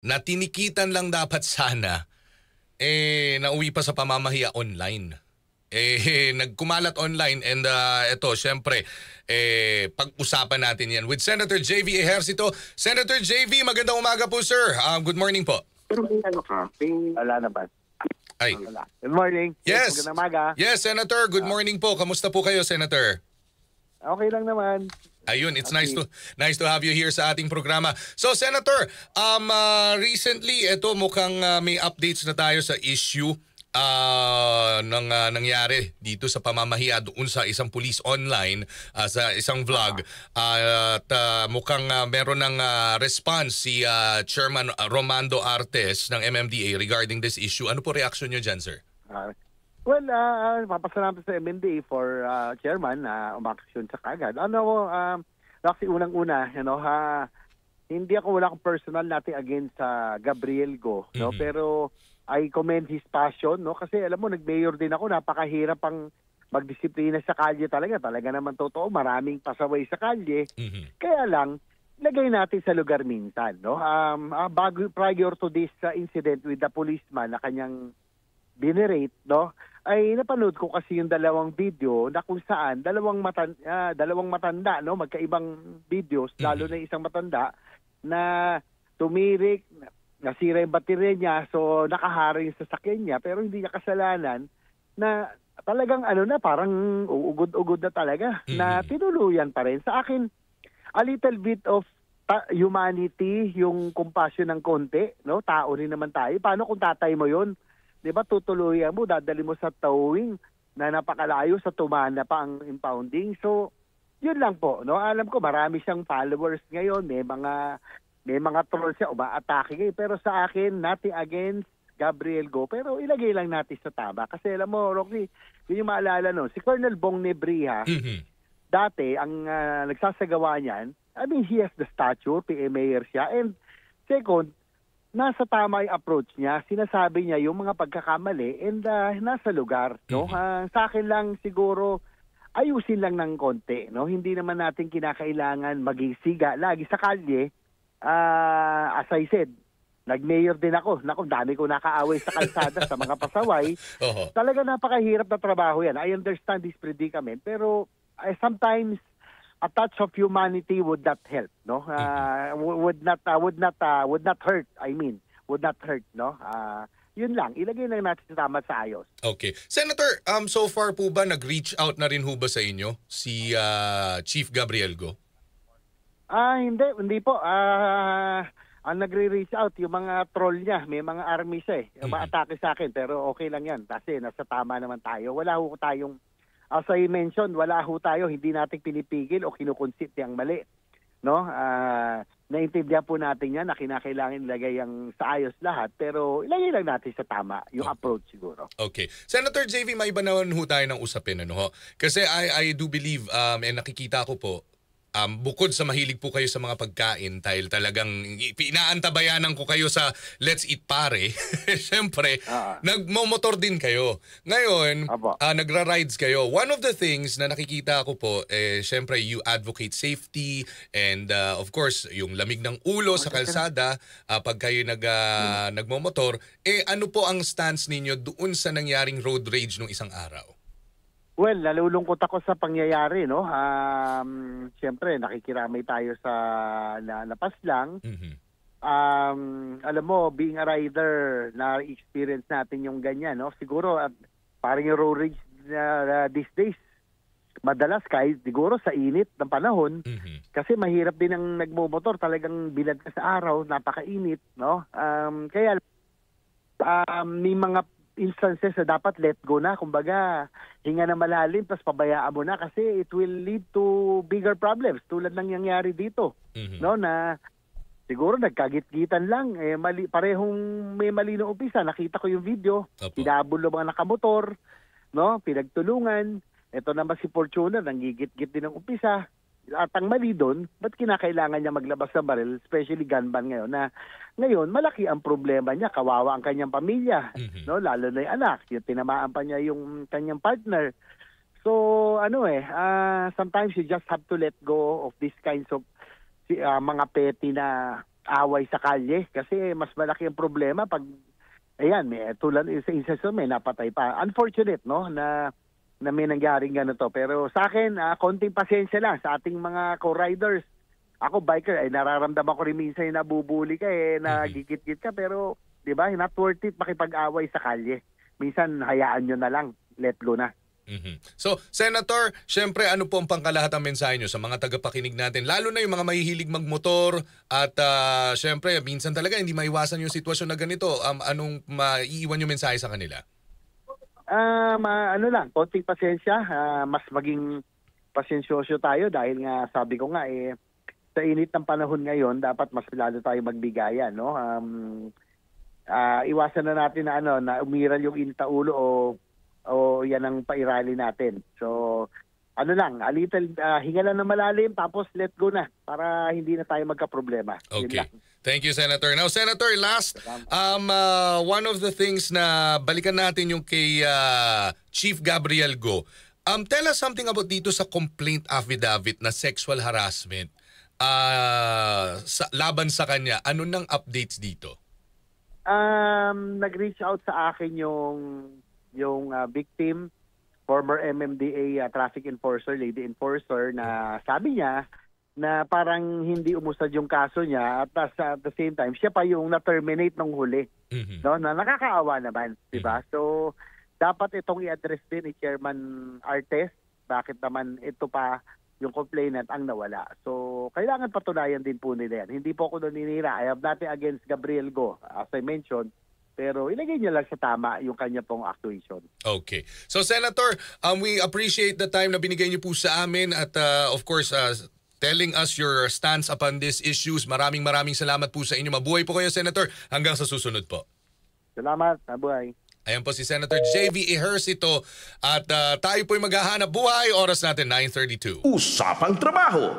na tinikitan lang dapat sana, nauwi pa sa pamamahiya online. Nagkumalat online and ito, syempre, pag-usapan natin yan with Senator JV Ejercito. Senator JV, magandang umaga po, sir. Good morning po. Pero may ano ka, wala naman. Ay. Good morning. Yes. Magandang umaga. Yes, Senator. Good morning po. Kamusta po kayo, Senator? Okay lang naman. Ayun, it's nice to have you here sa ating programa. So, Senator, recently, ito mukhang may updates na tayo sa issue ng nangyari dito sa pamamahiya doon sa isang police online sa isang vlog at mukhang meron ng response si Chairman Romando Artes ng MMDA regarding this issue. Ano po reaction niyo dyan, sir? Well, papasalamat sa MMDA for chairman na umaksyon sa kagad. Kasi unang-una, hindi wala akong personal natin against sa Gabriel Go, no? Pero I commend his passion, no? Kasi alam mo, nag-mayor din ako, napakahirap ang magdisiplina sa kalye talaga. Talaga naman totoo, maraming pasaway sa kalye. Kaya lang, lagay natin sa lugar minsan, no? Prior to this incident with the policeman na kanyang binerate, no? Ay napanood ko kasi yung dalawang video na kung saan dalawang matanda, no? Magkaibang videos, lalo na isang matanda na tumirik, nasira yung baterya niya, so nakaharing sa sasakyan niya, pero hindi niya kasalanan na talagang parang ugod-ugod na talaga, na tinuluyan pa rin. Sa akin, a little bit of humanity, yung compassion ng konti, no? Tao rin naman tayo. Paano kung tatay mo yon? 'Di ba, tutuluyan mo, dadali mo sa towing na napakalayo, sa Tumana pa ang impounding. So, yun lang po, no? Alam ko marami siyang followers ngayon, may mga trolls siya, umaatake kayo. Pero sa akin, nothing against Gabriel Go. Pero ilagay lang natin sa tama. Kasi alam mo, Rocky, yun yung maalala no, si Colonel Bong Nebria, dati, ang nagsasagawa niyan, I mean, he has the stature, PA Mayor siya. And second, nasa tama yung approach niya. Sinasabi niya yung mga pagkakamali and nasa lugar. No? Sa akin lang siguro, ayusin lang ng konti. No? Hindi naman natin kinakailangan maging siga lagi sa kalye. As I said, nag-mayor din ako. Naku, dami ko nakaaway sa kalsada sa mga pasaway. Talaga napakahirap na trabaho yan. I understand this predicament. Pero sometimes a touch of humanity would not help, no? Would not hurt. I mean, would not hurt, no? Yun lang, ilagay lang natin sa tama sa ayos. Okay. Senator, so far po ba nag-reach out na rin ho ba sa inyo si Chief Gabriel Go? Hindi po. Ang nagre-reach out, yung mga troll niya, may mga army siya umaatake sa akin, pero okay lang yan kasi nasa tama naman tayo. Wala ho tayong, as I mentioned, wala ho tayo, hindi natin pinipigil o kinukonsit yung mali. No? Naintindihan po natin yan na kinakailangan ilagay yung sa ayos lahat, pero ilagay lang natin sa tama, yung approach siguro. Okay. Senator JV, may iba naman ho tayo ng usapin, ano ho? Kasi I do believe, and nakikita ko po, bukod sa mahilig po kayo sa mga pagkain, dahil talagang inaantabayanan ko kayo sa Let's Eat Pare, siyempre, nagmomotor din kayo. Ngayon, nagra-rides kayo. One of the things na nakikita ko po, siyempre, you advocate safety and of course, yung lamig ng ulo sa kalsada pag kayo nagmomotor. Ano po ang stance ninyo doon sa nangyaring road rage nung isang araw? Well, nalulungkot ako sa pangyayari, no? Siyempre, nakikiramay tayo sa napas lang. Alam mo, being a rider, na-experience natin yung ganyan, no? Siguro, parang yung road rage these days, madalas kahit siguro sa init ng panahon, kasi mahirap din ang nagmomotor, talagang bilad ka sa araw, napakainit, no? Kaya, may mga instances na dapat let go na, kumbaga hinga na malalim tapos pabayaan mo na kasi it will lead to bigger problems tulad ng nangyari dito, no, na siguro nagkagit-gitan lang, parehong may mali na umpisa. Nakita ko yung video, pinabol ng mga nakamotor, no, pinagtulungan. Ito naman si Fortuner, nanggigit-git din ng umpisa. At ang mali doon, ba't kinakailangan niya maglabas ng baril, especially gunman ngayon, na ngayon malaki ang problema niya, kawawa ang kanyang pamilya, no, lalo na yung anak, yung tinamaan pa niya yung kanyang partner. So sometimes you just have to let go of these kinds of mga petty na away sa kalye kasi mas malaki ang problema pag ayan, may tulad sa isa may napatay pa. Unfortunate, no, na may nangyaring ganito. Pero sa akin, konting pasensya lang sa ating mga co-riders. Ako, biker, nararamdaman ko rin minsan yung nabubuli ka, nagigit-git ka, pero, di ba, not worth it makipag-away sa kalye. Minsan, hayaan nyo na lang, let go na. So, Senator, syempre ano po ang pangkalahatang mensahe nyo sa mga tagapakinig natin, lalo na yung mga mahihilig magmotor at syempre, minsan talaga hindi maiwasan yung sitwasyon na ganito. Anong maiiwan yung mensahe sa kanila? Ano lang, konting pasensya, mas maging pasensyosyo tayo dahil nga sabi ko nga sa init ng panahon ngayon dapat mas lalo tayo magbigayan, no? Iwasan na natin na umiral yung init na ulo o yan ang pairali natin. So ano lang, a little hinga lang na malalim tapos let go na para hindi na tayo magka-problema. Okay. Thank you, Senator. Now, Senator, last, one of the things na balikan natin yung kay Chief Gabriel Go. Tell us something about dito sa complaint affidavit na sexual harassment laban sa kanya. Ano nang updates dito? Nag-reach out sa akin yung victim, former MMDA traffic enforcer, lady enforcer, na sabi niya na parang hindi umusad yung kaso niya at at the same time, siya pa yung na-terminate nung huli. No? Na nakakaawa naman, di ba? So, dapat itong i-address din ni Chairman Artes. Bakit naman ito pa yung complainant ang nawala? So, kailangan patunayan din po nila yan. Hindi po ako naninira. I have nothing against Gabriel Go, as I mentioned. Pero ilagay niya lang sa tama yung kanya pong actuation. Okay. So, Senator, we appreciate the time na binigay niyo po sa amin at of course, telling us your stance upon these issues. Maraming salamat po sa inyo. Mabuhay po kayo, Senator. Hanggang sa susunod po. Salamat. Mabuhay. Ayan po si Senator JV Ejercito at tayo po'y maghahanap buhay. Oras natin 9:32. Usapang trabaho.